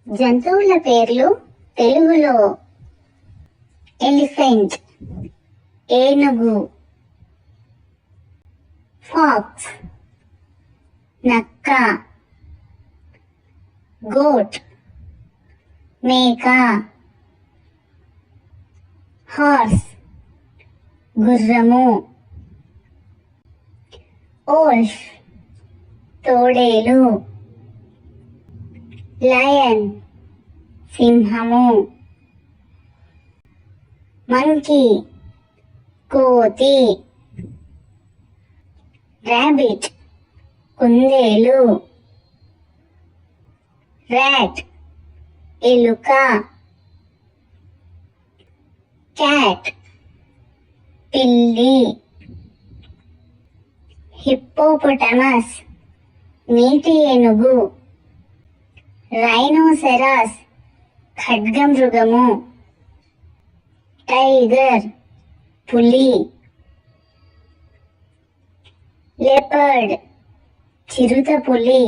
జంతువుల పేర్లు తెలుగులో ఎలిఫెంట్ ఏనుగు, ఫాక్స్ నక్క, గోట్ మేక, హార్స్ గుర్రము, ఓల్ఫ్ తోడేలు, లయన్ సింహము, మంకీ కోతి, రాబిట్ కుందేలు, ర్యాట్ ఎలుక, క్యాట్ పిల్లి, హిప్పోపొటమస్ నీటి ఏనుగు, రైనోసెరాస్ ఖడ్గమృగము, టైగర్ పులి, లెపర్డ్ చిరుతపులి,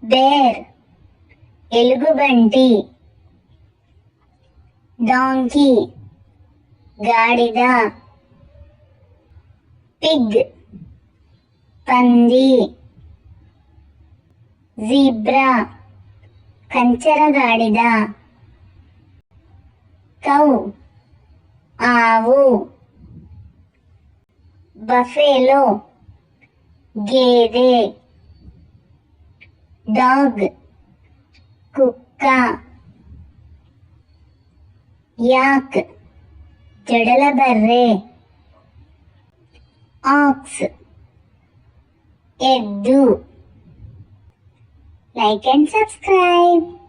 బేర్ ఎలుగుబంటి, డాంకీ గాడిద, పిగ్ పంది, జీబ్రా కంచరగాడిద, కౌ ఆవు, బఫెలో గేదె, డాగ్ కుక్క, యాక్ జడల బర్రె, ఆక్స్ ఎద్దు. Like and subscribe.